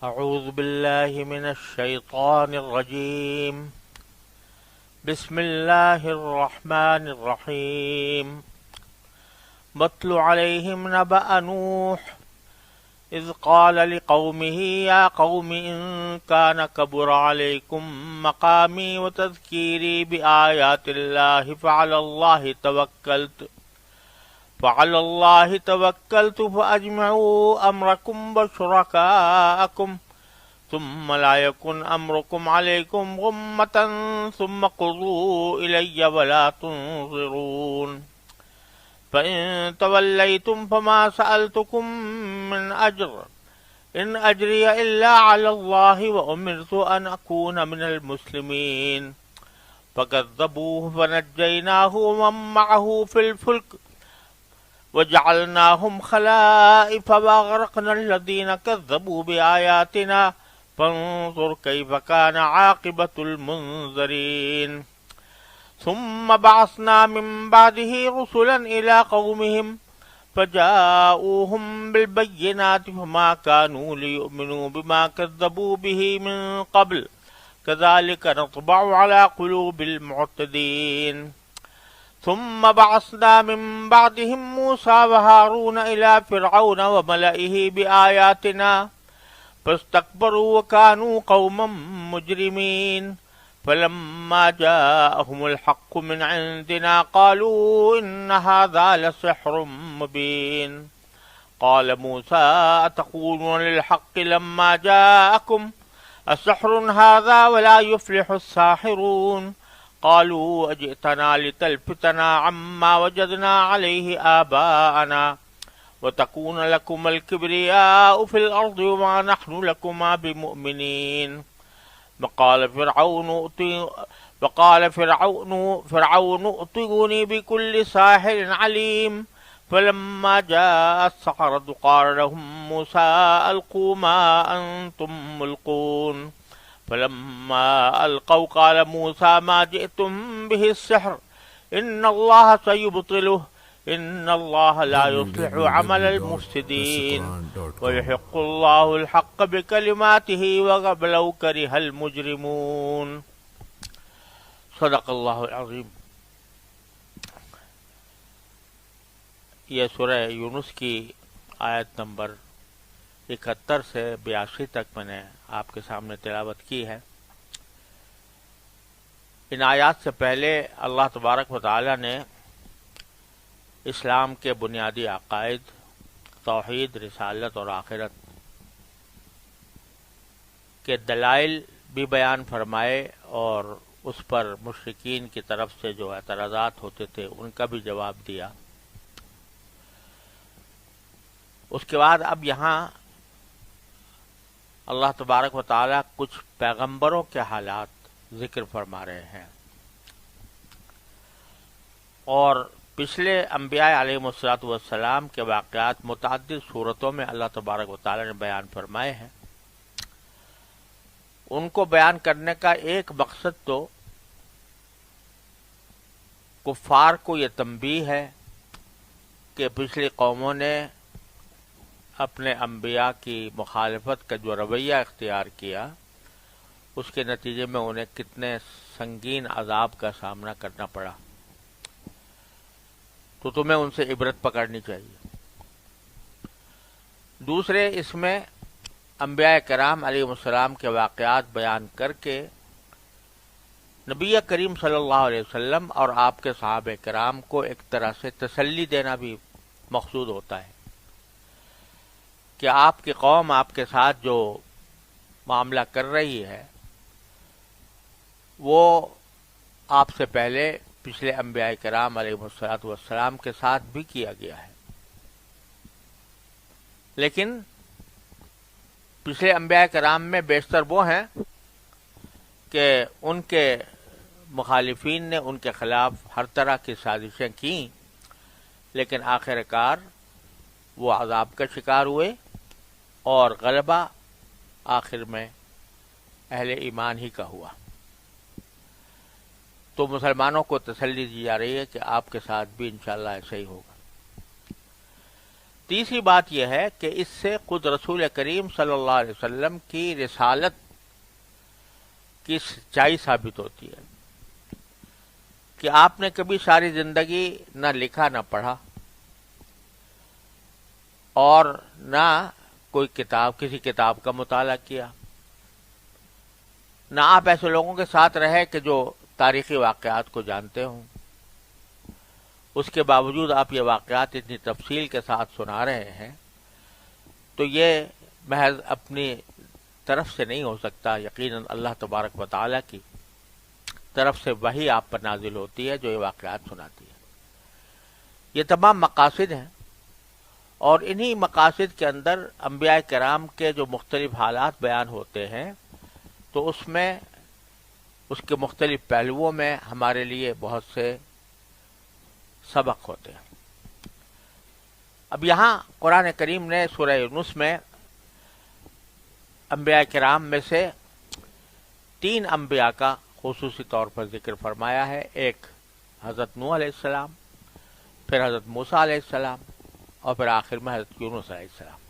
أعوذ بالله من الشيطان الرجيم. بسم الله الرحمن الرحيم. واتل عليهم نبأ نوح إذ قال لقومه يا قوم إن كان كبر عليكم مقامي وتذكيري بآيات الله فعلى الله توكلت فأجمعوا أمركم وشركاءكم ثم لا يكن أمركم عليكم غمة ثم قضوا إلي ولا تنظرون. فإن توليتم فما سألتكم من أجر إن أجري إلا على الله وأمرت أن أكون من المسلمين. فكذبوه فنجيناه ومن معه في الفلك وجعلناهم خلائف وأغرقنا الذين كذبوا بآياتنا فانظر كيف كان عاقبة المنذرين. ثم بعثنا من بعده رسلا إلى قومهم فجاءوهم بالبينات فما كانوا ليؤمنوا بما كذبوا به من قبل كذلك نطبع على قلوب المعتدين. ثم بعثنا من بعدهم موسى وهارون إلى فرعون وملئه بآياتنا فاستكبروا وكانوا قوما مجرمين. فلما جاءهم الحق من عندنا قالوا إن هذا لسحر مبين. قال موسى أتقولون للحق لما جاءكم أسحر هذا ولا يفلح الساحرون. قالوا أجئتنا لتلفتنا عما وجدنا عليه آباءنا وتكون لكم الكبرياء في الأرض وما نحن لكما بمؤمنين. وقال فرعون ائتوني بكل ساحر عليم. فلما جاء السحرة قال لهم موسى ألقوا ما أنتم ملقون. فلما ألقوا قال موسى ما جئتم به السحر إن الله سيبطله إن الله لا يصلح عمل المفسدين ويحق الله الحق بكلماته ولو كره المجرمون. صدق اللہ العظیم. یہ سورہ یونس کی آیت نمبر 71 سے 82 تک میں نے آپ کے سامنے تلاوت کی ہے. ان آیات سے پہلے اللہ تبارک و تعالی نے اسلام کے بنیادی عقائد توحید، رسالت اور آخرت کے دلائل بھی بیان فرمائے اور اس پر مشرکین کی طرف سے جو اعتراضات ہوتے تھے ان کا بھی جواب دیا. اس کے بعد اب یہاں اللہ تبارک و تعالی کچھ پیغمبروں کے حالات ذکر فرما رہے ہیں اور پچھلے انبیاء علیہم الصلوۃ والسلام کے واقعات متعدد صورتوں میں اللہ تبارک و تعالی نے بیان فرمائے ہیں. ان کو بیان کرنے کا ایک مقصد تو کفار کو یہ تنبیہ ہے کہ پچھلی قوموں نے اپنے انبیاء کی مخالفت کا جو رویہ اختیار کیا اس کے نتیجے میں انہیں کتنے سنگین عذاب کا سامنا کرنا پڑا، تو تمہیں ان سے عبرت پکڑنی چاہیے. دوسرے اس میں انبیاء کرام علیہ السلام کے واقعات بیان کر کے نبی کریم صلی اللہ علیہ وسلم اور آپ کے صحابہ کرام کو ایک طرح سے تسلی دینا بھی مقصود ہوتا ہے کہ آپ کی قوم آپ کے ساتھ جو معاملہ کر رہی ہے وہ آپ سے پہلے پچھلے انبیاء کرام علیہ الصلوۃ والسلام کے ساتھ بھی کیا گیا ہے. لیکن پچھلے انبیاء کرام میں بیشتر وہ ہیں کہ ان کے مخالفین نے ان کے خلاف ہر طرح کی سازشیں کیں لیکن آخر کار وہ عذاب کا شکار ہوئے اور غلبہ آخر میں اہل ایمان ہی کا ہوا. تو مسلمانوں کو تسلی دی جا رہی ہے کہ آپ کے ساتھ بھی انشاءاللہ ایسا ہی ہوگا. تیسری بات یہ ہے کہ اس سے خود رسول کریم صلی اللہ علیہ وسلم کی رسالت کی سچائی ثابت ہوتی ہے کہ آپ نے کبھی ساری زندگی نہ لکھا نہ پڑھا اور نہ کوئی کتاب کسی کتاب کا مطالعہ کیا، نہ آپ ایسے لوگوں کے ساتھ رہے کہ جو تاریخی واقعات کو جانتے ہوں، اس کے باوجود آپ یہ واقعات اتنی تفصیل کے ساتھ سنا رہے ہیں، تو یہ محض اپنی طرف سے نہیں ہو سکتا، یقیناً اللہ تبارک و تعالیٰ کی طرف سے وحی آپ پر نازل ہوتی ہے جو یہ واقعات سناتی ہے۔ یہ تمام مقاصد ہیں، اور انہی مقاصد کے اندر انبیاء کرام کے جو مختلف حالات بیان ہوتے ہیں تو اس میں اس کے مختلف پہلوؤں میں ہمارے لیے بہت سے سبق ہوتے ہیں۔ اب یہاں قرآن کریم نے سورہ یونس میں انبیاء کرام میں سے 3 انبیاء کا خصوصی طور پر ذکر فرمایا ہے، ایک حضرت نوح علیہ السلام، پھر حضرت موسیٰ علیہ السلام، اور پھر آخر میں حضرت یونس علیہ السلام۔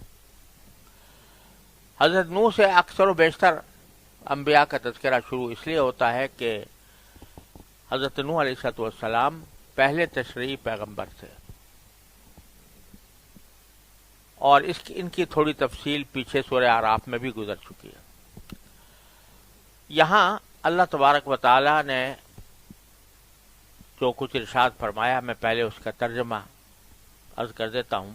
حضرت نوح سے اکثر و بیشتر انبیاء کا تذکرہ شروع اس لیے ہوتا ہے کہ حضرت نوح علیہ السلام پہلے تشریعی پیغمبر تھے، اور ان کی تھوڑی تفصیل پیچھے سورہ اعراف میں بھی گزر چکی ہے۔ یہاں اللہ تبارک و تعالی نے جو کچھ ارشاد فرمایا میں پہلے اس کا ترجمہ عرض کر دیتا ہوں۔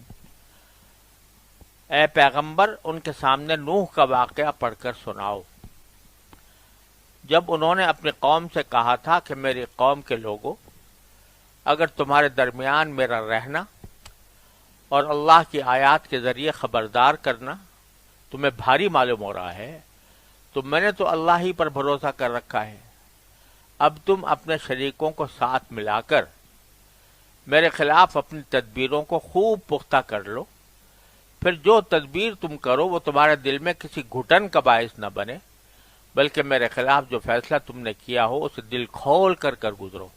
اے پیغمبر، ان کے سامنے نوح کا واقعہ پڑھ کر سناؤ، جب انہوں نے اپنی قوم سے کہا تھا کہ میری قوم کے لوگوں، اگر تمہارے درمیان میرا رہنا اور اللہ کی آیات کے ذریعے خبردار کرنا تمہیں بھاری معلوم ہو رہا ہے تو میں نے تو اللہ ہی پر بھروسہ کر رکھا ہے، اب تم اپنے شریکوں کو ساتھ ملا کر میرے خلاف اپنی تدبیروں کو خوب پختہ کر لو، پھر جو تدبیر تم کرو وہ تمہارے دل میں کسی گھٹن کا باعث نہ بنے، بلکہ میرے خلاف جو فیصلہ تم نے کیا ہو اسے دل کھول کر گزرو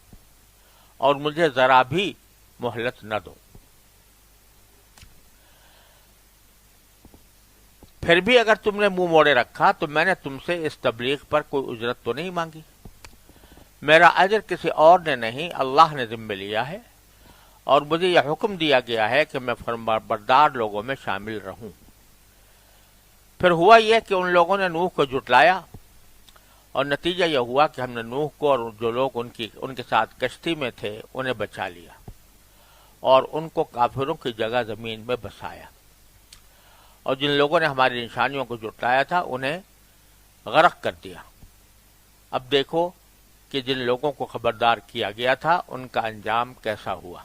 اور مجھے ذرا بھی مہلت نہ دو۔ پھر بھی اگر تم نے منہ موڑے رکھا تو میں نے تم سے اس تبلیغ پر کوئی اجرت تو نہیں مانگی، میرا اجر کسی اور نے نہیں اللہ نے ذمہ لیا ہے، اور مجھے یہ حکم دیا گیا ہے کہ میں فرمانبردار لوگوں میں شامل رہوں۔ پھر ہوا یہ کہ ان لوگوں نے نوح کو جھٹلایا، اور نتیجہ یہ ہوا کہ ہم نے نوح کو اور جو لوگ ان کے ساتھ کشتی میں تھے انہیں بچا لیا، اور ان کو کافروں کی جگہ زمین میں بسایا، اور جن لوگوں نے ہماری نشانیوں کو جھٹلایا تھا انہیں غرق کر دیا۔ اب دیکھو کہ جن لوگوں کو خبردار کیا گیا تھا ان کا انجام کیسا ہوا۔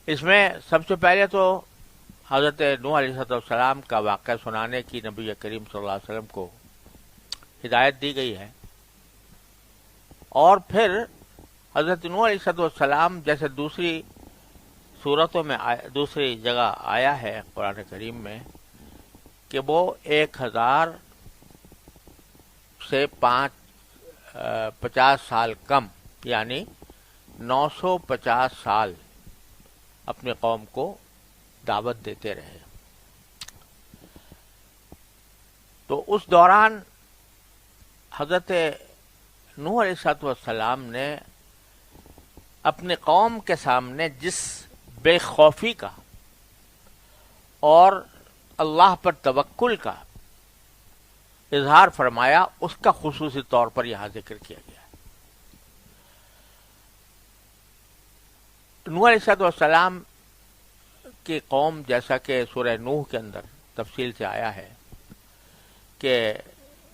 اس میں سب سے پہلے تو حضرت نوح علیہ السلام کا واقعہ سنانے کی نبی کریم صلی اللہ علیہ وسلم کو ہدایت دی گئی ہے، اور پھر حضرت نوح علیہ السلام جیسے دوسری صورتوں میں دوسری جگہ آیا ہے قرآن کریم میں کہ وہ 1000 سے 50 سال کم یعنی 950 سال اپنی قوم کو دعوت دیتے رہے۔ تو اس دوران حضرت نوح علیہ السلام نے اپنی قوم کے سامنے جس بے خوفی کا اور اللہ پر توکل کا اظہار فرمایا اس کا خصوصی طور پر یہاں ذکر کیا گیا ہے۔ نوح علیہ السلام کی قوم جیسا کہ سورہ نوح کے اندر تفصیل سے آیا ہے کہ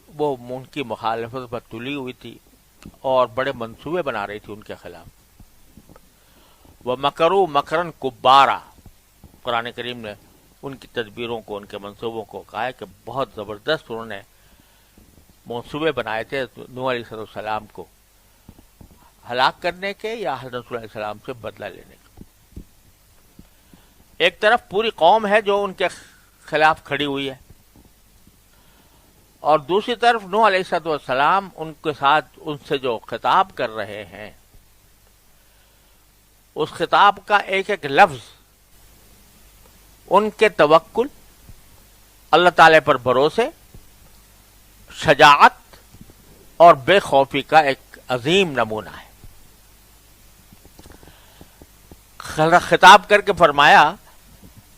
وہ ان کی مخالفت پر تلی ہوئی تھی اور بڑے منصوبے بنا رہی تھی ان کے خلاف۔ وَمَكَرُوا مَكْرًا كُبَّارًا، قرآن کریم نے ان کی تدبیروں کو ان کے منصوبوں کو کہا ہے کہ بہت زبردست انہوں نے منصوبے بنائے تھے نوح علیہ السلام کو ہلاک کرنے کے یا حضرت علیہ السلام سے بدلہ لینے کا۔ ایک طرف پوری قوم ہے جو ان کے خلاف کھڑی ہوئی ہے، اور دوسری طرف نوح علیہ السلام ان کے ساتھ ان سے جو خطاب کر رہے ہیں اس خطاب کا ایک ایک لفظ ان کے توکل، اللہ تعالی پر بھروسے، شجاعت اور بے خوفی کا ایک عظیم نمونہ ہے۔ خطاب کر کے فرمایا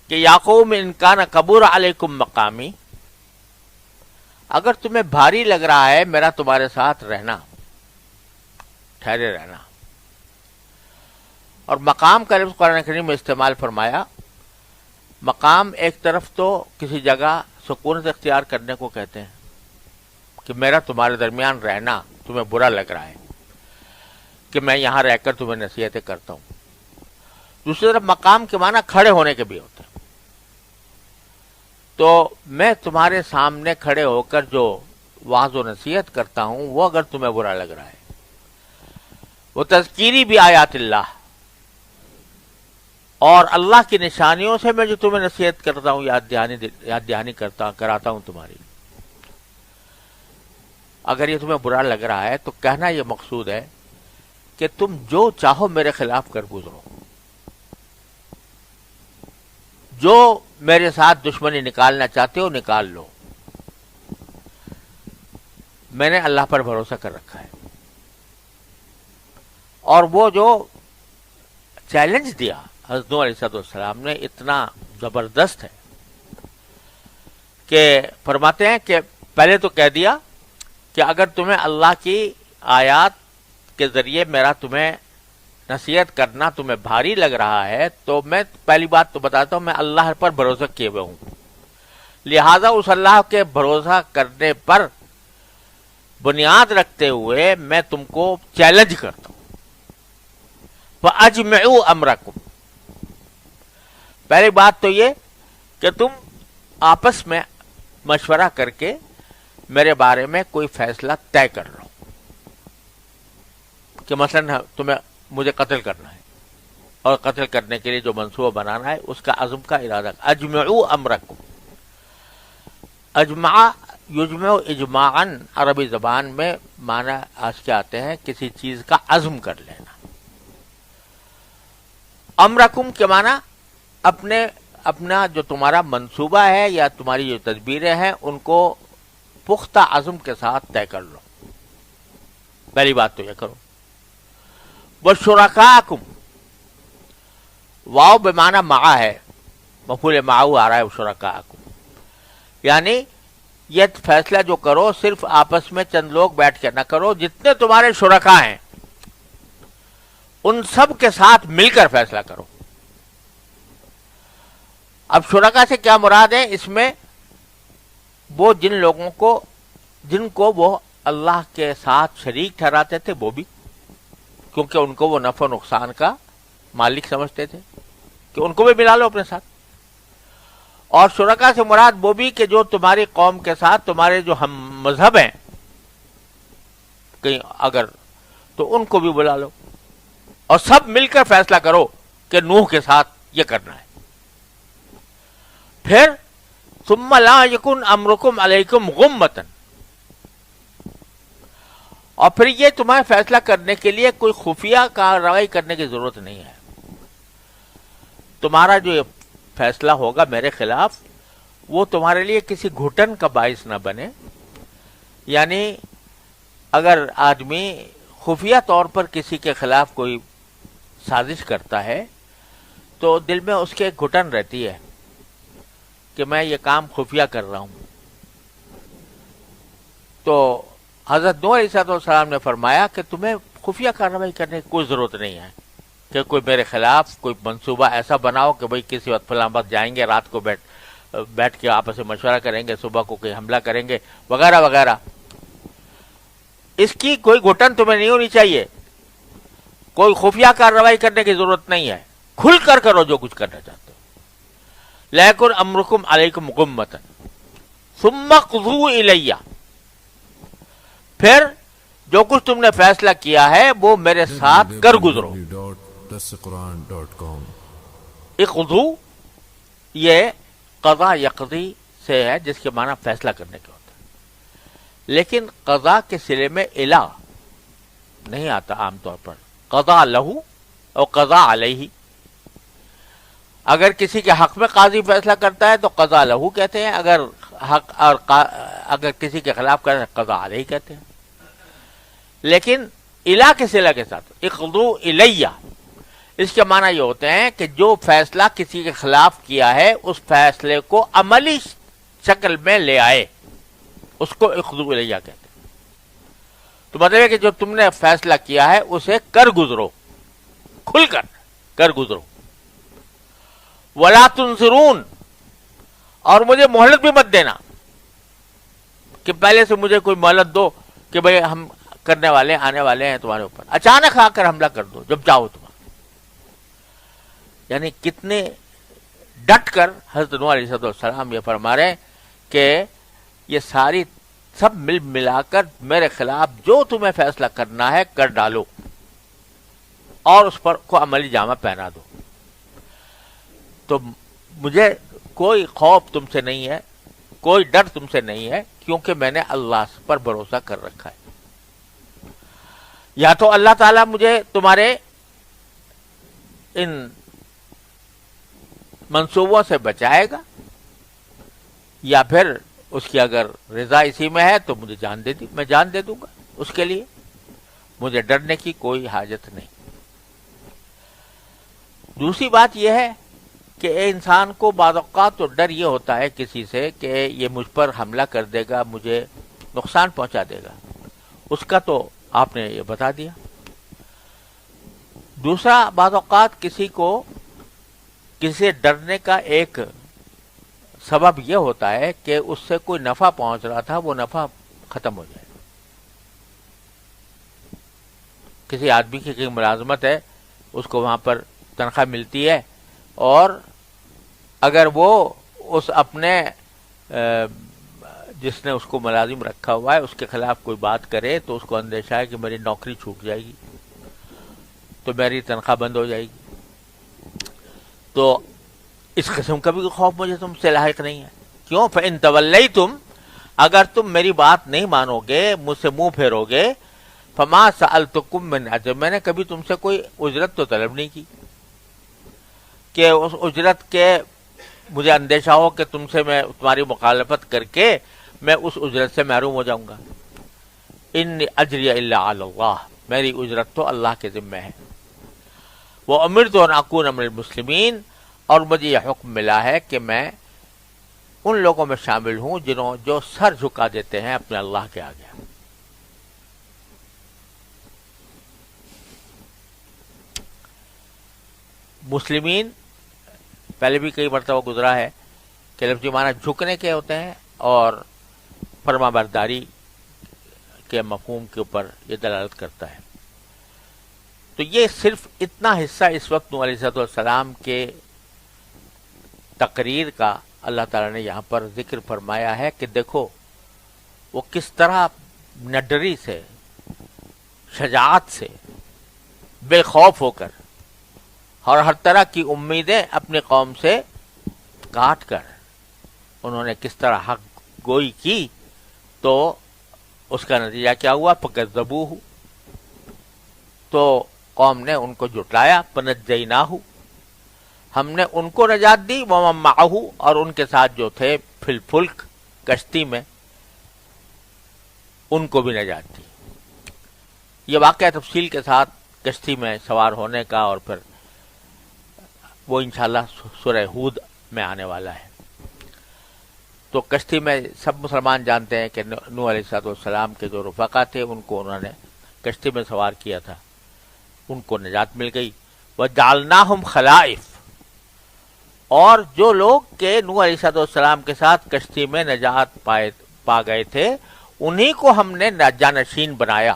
کہ یا قوم ان کان کبور علیکم مقامی، اگر تمہیں بھاری لگ رہا ہے میرا تمہارے ساتھ رہنا، ٹھہرے رہنا، اور مقام کا لفظ قرآن کریم میں استعمال فرمایا۔ مقام ایک طرف تو کسی جگہ سکونت اختیار کرنے کو کہتے ہیں کہ میرا تمہارے درمیان رہنا تمہیں برا لگ رہا ہے کہ میں یہاں رہ کر تمہیں نصیحتیں کرتا ہوں۔ دوسری طرف مقام کے معنی کھڑے ہونے کے بھی ہوتے ہیں۔ تو میں تمہارے سامنے کھڑے ہو کر جو وعظ و نصیحت کرتا ہوں وہ اگر تمہیں برا لگ رہا ہے، وہ تذکیری بھی آیات اللہ، اور اللہ کی نشانیوں سے میں جو تمہیں نصیحت کرتا ہوں، یاد دہانی کراتا ہوں تمہاری، اگر یہ تمہیں برا لگ رہا ہے تو کہنا یہ مقصود ہے کہ تم جو چاہو میرے خلاف کر گزرو، جو میرے ساتھ دشمنی نکالنا چاہتے ہو نکال لو، میں نے اللہ پر بھروسہ کر رکھا ہے۔ اور وہ جو چیلنج دیا حضرت نوح علیہ السلام نے اتنا زبردست ہے کہ فرماتے ہیں کہ پہلے تو کہہ دیا کہ اگر تمہیں اللہ کی آیات کے ذریعے میرا تمہیں نصیحت کرنا تمہیں بھاری لگ رہا ہے تو میں پہلی بات تو بتاتا ہوں، میں اللہ پر بھروسہ کیے ہوئے ہوں، لہذا اس اللہ کے بھروسہ کرنے پر بنیاد رکھتے ہوئے میں تم کو چیلنج کرتا ہوں۔ فَأَجْمِعُوا أَمْرَكُمْ، پہلی بات تو یہ کہ تم آپس میں مشورہ کر کے میرے بارے میں کوئی فیصلہ طے کر لو کہ مثلا تمہیں مجھے قتل کرنا ہے، اور قتل کرنے کے لیے جو منصوبہ بنانا ہے اس کا عزم کا ارادہ۔ اجمعوا امرکم، اجمع یجمع اجماعا عربی زبان میں معنی آج کے آتے ہیں کسی چیز کا عزم کر لینا۔ امرکم کے معنی اپنا جو تمہارا منصوبہ ہے یا تمہاری جو تدبیریں ہیں ان کو پختہ عزم کے ساتھ طے کر لو، پہلی بات تو یہ کرو۔ وَشُرَكَاءَكُمْ، واو بمعنی مع ہے، مفعول معہ آ رہا ہے شرکاءکم، یعنی یہ فیصلہ جو کرو صرف آپس میں چند لوگ بیٹھ کے نہ کرو، جتنے تمہارے شرکاء ہیں ان سب کے ساتھ مل کر فیصلہ کرو۔ اب شرکاء سے کیا مراد ہے؟ اس میں وہ جن لوگوں کو جن کو وہ اللہ کے ساتھ شریک ٹھہراتے تھے وہ بھی، کیونکہ ان کو وہ نفع و نقصان کا مالک سمجھتے تھے کہ ان کو بھی ملا لو اپنے ساتھ۔ اور شرکاء سے مراد وہ بھی کہ جو تمہاری قوم کے ساتھ تمہارے جو ہم مذہب ہیں کہیں اگر، تو ان کو بھی بلا لو اور سب مل کر فیصلہ کرو کہ نوح کے ساتھ یہ کرنا ہے۔ پھر ثم لا یکن امرکم علیکم غمۃ، اور پھر یہ تمہیں فیصلہ کرنے کے لیے کوئی خفیہ کارروائی کرنے کی ضرورت نہیں ہے۔ تمہارا جو فیصلہ ہوگا میرے خلاف وہ تمہارے لیے کسی گھٹن کا باعث نہ بنے، یعنی اگر آدمی خفیہ طور پر کسی کے خلاف کوئی سازش کرتا ہے تو دل میں اس کے گھٹن رہتی ہے کہ میں یہ کام خفیہ کر رہا ہوں۔ تو حضرت نوح علیہ السلام نے فرمایا کہ تمہیں خفیہ کارروائی کرنے کی کوئی ضرورت نہیں ہے کہ کوئی میرے خلاف کوئی منصوبہ ایسا بناؤ کہ بھئی کسی وقت فلاں وقت جائیں گے، رات کو بیٹھ کے آپس میں مشورہ کریں گے، صبح کو کوئی حملہ کریں گے وغیرہ وغیرہ۔ اس کی کوئی گھٹن تمہیں نہیں ہونی چاہیے، کوئی خفیہ کارروائی کرنے کی ضرورت نہیں ہے، کھل کر کرو جو کچھ کرنا چاہتے ہو۔ لیکن امرکم علیکم غمۃ ثم قضوا الی، پھر جو کچھ تم نے فیصلہ کیا ہے وہ میرے ساتھ کر گزرو۔ اقضوا یہ قضا یقضی سے ہے جس کے معنی فیصلہ کرنے کے ہوتا ہے، لیکن قضا کے صلے میں الا نہیں آتا عام طور پر، قضا لہو اور قضا علیہ۔ اگر کسی کے حق میں قاضی فیصلہ کرتا ہے تو قضا لہو کہتے ہیں، اگر حق اور اگر کسی کے خلاف کرتا ہے قضا علیہ کہتے ہیں. لیکن الا کے صلہ کے ساتھ اقضوا الیہ، اس کے معنی یہ ہوتے ہیں کہ جو فیصلہ کسی کے خلاف کیا ہے اس فیصلے کو عملی شکل میں لے آئے، اس کو اقضوا الیہ کہتے ہیں. تو مطلب ہے کہ جو تم نے فیصلہ کیا ہے اسے کر گزرو، کھل کر گزرو. ولا تنظرون، اور مجھے مہلت بھی مت دینا کہ پہلے سے مجھے کوئی مہلت دو کہ بھئی ہم کرنے والے آنے والے ہیں تمہارے اوپر، اچانک آ کر حملہ کر دو جب چاہو تم. یعنی کتنے ڈٹ کر حضرت نوح علیہ السلام یہ فرما رہے ہیں کہ یہ ساری سب مل ملا کر میرے خلاف جو تمہیں فیصلہ کرنا ہے کر ڈالو اور اس پر کو عملی جامہ پہنا دو. تو مجھے کوئی خوف تم سے نہیں ہے، کوئی ڈر تم سے نہیں ہے، کیونکہ میں نے اللہ پر بھروسہ کر رکھا ہے. یا تو اللہ تعالیٰ مجھے تمہارے ان منصوبوں سے بچائے گا، یا پھر اس کی اگر رضا اسی میں ہے تو مجھے میں جان دے دوں گا. اس کے لیے مجھے ڈرنے کی کوئی حاجت نہیں. دوسری بات یہ ہے کہ انسان کو بعض اوقات تو ڈر یہ ہوتا ہے کسی سے کہ یہ مجھ پر حملہ کر دے گا، مجھے نقصان پہنچا دے گا، اس کا تو آپ نے یہ بتا دیا. دوسرا بعض اوقات کسی سے ڈرنے کا ایک سبب یہ ہوتا ہے کہ اس سے کوئی نفع پہنچ رہا تھا، وہ نفع ختم ہو جائے. کسی آدمی کی کوئی ملازمت ہے، اس کو وہاں پر تنخواہ ملتی ہے، اور اگر وہ اس اپنے جس نے اس کو ملازم رکھا ہوا ہے اس کے خلاف کوئی بات کرے تو اس کو اندیشہ ہے کہ میری نوکری چھوٹ جائے گی، تو میری تنخواہ بند ہو جائے گی. تو اس قسم کا بھی خوف مجھے تم سے لاحق نہیں ہے. کیوں؟ فَإِن تَوَلَّيْتُمْ، اگر تم میری بات نہیں مانو گے، مجھ سے منہ پھیرو گے، فَمَا سَأَلْتُكُم مِّنْ أَجْرٍ، میں نے کبھی تم سے کوئی اجرت تو طلب نہیں کی کہ اس اجرت کے مجھے اندیشہ ہو کہ تم سے میں تمہاری مخالفت کر کے میں اس اجرت سے محروم ہو جاؤں گا. ان اجری الا علی اللہ، میری اجرت تو اللہ کے ذمہ ہے. وامرت ان اکون من المسلمین، اور مجھے یہ حکم ملا ہے کہ میں ان لوگوں میں شامل ہوں جو سر جھکا دیتے ہیں اپنے اللہ کے آگے. مسلمین پہلے بھی کئی مرتبہ گزرا ہے کہ لفظی معنی جھکنے کے ہوتے ہیں اور فرما برداری کے مفہوم کے اوپر یہ دلالت کرتا ہے. تو یہ صرف اتنا حصہ اس وقت نوح علیہ السلام کے تقریر کا اللہ تعالیٰ نے یہاں پر ذکر فرمایا ہے کہ دیکھو وہ کس طرح نڈری سے، شجاعت سے، بے خوف ہو کر اور ہر طرح کی امیدیں اپنی قوم سے کاٹ کر انہوں نے کس طرح حق گوئی کی. تو اس کا نتیجہ کیا ہوا؟ فَكَذَّبُوهُ، تو قوم نے ان کو جھٹلایا. فَنَجَّيْنَاهُ، ہم نے ان کو نجات دی. وَمَن مَّعَهُ، اور ان کے ساتھ جو تھے فِي الْفُلْكِ، کشتی میں، ان کو بھی نجات دی. یہ واقعہ تفصیل کے ساتھ کشتی میں سوار ہونے کا، اور پھر وہ انشاءاللہ سورہ ہود میں آنے والا ہے. تو کشتی میں سب مسلمان جانتے ہیں کہ نوح علیہ السلام کے جو رفقا تھے ان کو انہوں نے کشتی میں سوار کیا تھا، ان کو نجات مل گئی. وَجَعَلْنَاهُمْ خَلَائِفَ، اور جو لوگ کہ نوح علیہ السلام کے ساتھ کشتی میں نجات پا گئے تھے انہی کو ہم نے جانشین بنایا.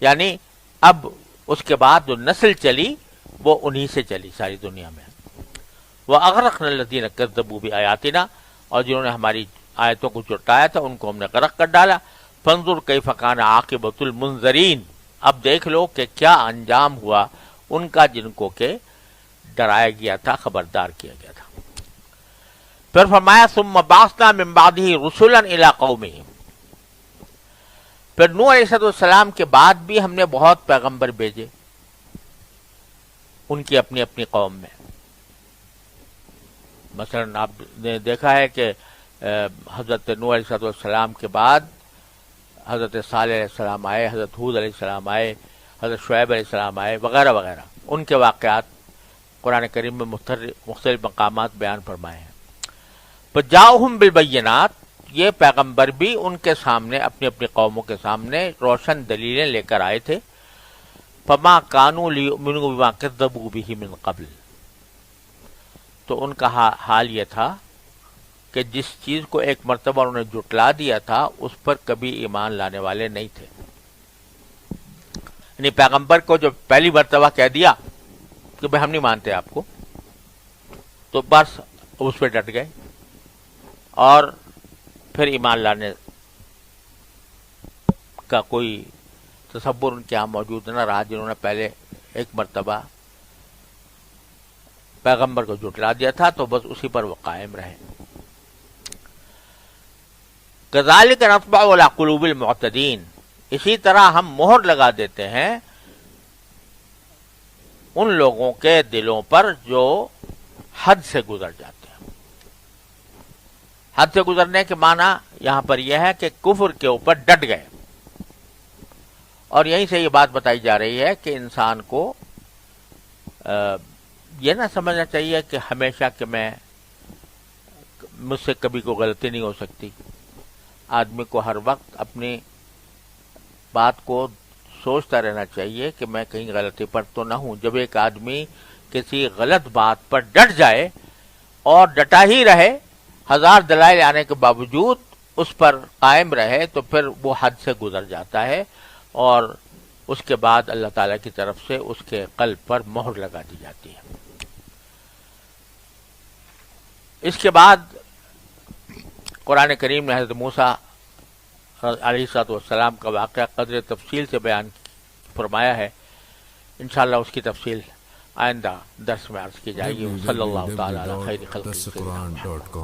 یعنی اب اس کے بعد جو نسل چلی وہ انہی سے چلی ساری دنیا میں. وَأَغْرَقْنَا الَّذِينَ كَذَّبُوا بِآيَاتِنَا، اور جنہوں نے ہماری آیتوں کو جھٹلایا تھا ان کو ہم نے غرق کر ڈالا. فَانظُرْ كَيْفَ كَانَ عَاقِبَةُ الْمُنذَرِينَ، اب دیکھ لو کہ کیا انجام ہوا ان کا جن کو کہ ڈرایا گیا تھا، خبردار کیا گیا تھا. پھر فرمایا ثُمَّ بَعَثْنَا مِن بَعْدِهِ رُسُلًا إِلَىٰ قَوْمِهِمْ، پھر نوح علیہ السلام کے بعد بھی ہم نے بہت پیغمبر بھیجے ان کی اپنی اپنی قوم میں. مثلا آپ نے دیکھا ہے کہ حضرت نوح علیہ السلام کے بعد حضرت صالح علیہ السلام آئے، حضرت ہود علیہ السلام آئے، حضرت شعیب علیہ السلام آئے، وغیرہ وغیرہ، ان کے واقعات قرآن کریم میں مختلف مقامات بیان فرمائے ہیں. فجاؤہم بالبینات، یہ پیغمبر بھی ان کے سامنے اپنی اپنی قوموں کے سامنے روشن دلیلیں لے کر آئے تھے. فما کانوا لیؤمنوا بما کذبوا بہ من قبل، تو ان کا حال یہ تھا کہ جس چیز کو ایک مرتبہ انہوں نے جھٹلا دیا تھا اس پر کبھی ایمان لانے والے نہیں تھے. یعنی پیغمبر کو جو پہلی مرتبہ کہہ دیا کہ بھائی ہم نہیں مانتے آپ کو، تو بس اس پہ ڈٹ گئے اور پھر ایمان لانے کا کوئی تصور ان کے یہاں موجود نہ رہا. جنہوں نے پہلے ایک مرتبہ پیغمبر کو جھٹلا دیا تھا تو بس اسی پر وہ قائم رہے. کذالک نطبع علی قلوب المعتدین، اسی طرح ہم مہر لگا دیتے ہیں ان لوگوں کے دلوں پر جو حد سے گزر جاتے ہیں. حد سے گزرنے کے معنی یہاں پر یہ ہے کہ کفر کے اوپر ڈٹ گئے. اور یہیں سے یہ بات بتائی جا رہی ہے کہ انسان کو یہ نہ سمجھنا چاہیے کہ ہمیشہ کہ مجھ سے کبھی کوئی غلطی نہیں ہو سکتی. آدمی کو ہر وقت اپنی بات کو سوچتا رہنا چاہیے کہ میں کہیں غلطی پر تو نہ ہوں. جب ایک آدمی کسی غلط بات پر ڈٹ جائے اور ڈٹا ہی رہے، ہزار دلائل آنے کے باوجود اس پر قائم رہے، تو پھر وہ حد سے گزر جاتا ہے اور اس کے بعد اللہ تعالیٰ کی طرف سے اس کے قلب پر مہر لگا دی جاتی ہے. اس کے بعد قرآن کریم نے حضرت موسیٰ علیہ السلام کا واقعہ قدر تفصیل سے بیان فرمایا ہے. انشاءاللہ اس کی تفصیل آئندہ درس میں عرض کی جائے گی. صلی اللہ تعالیٰ علی خیر خلقہ.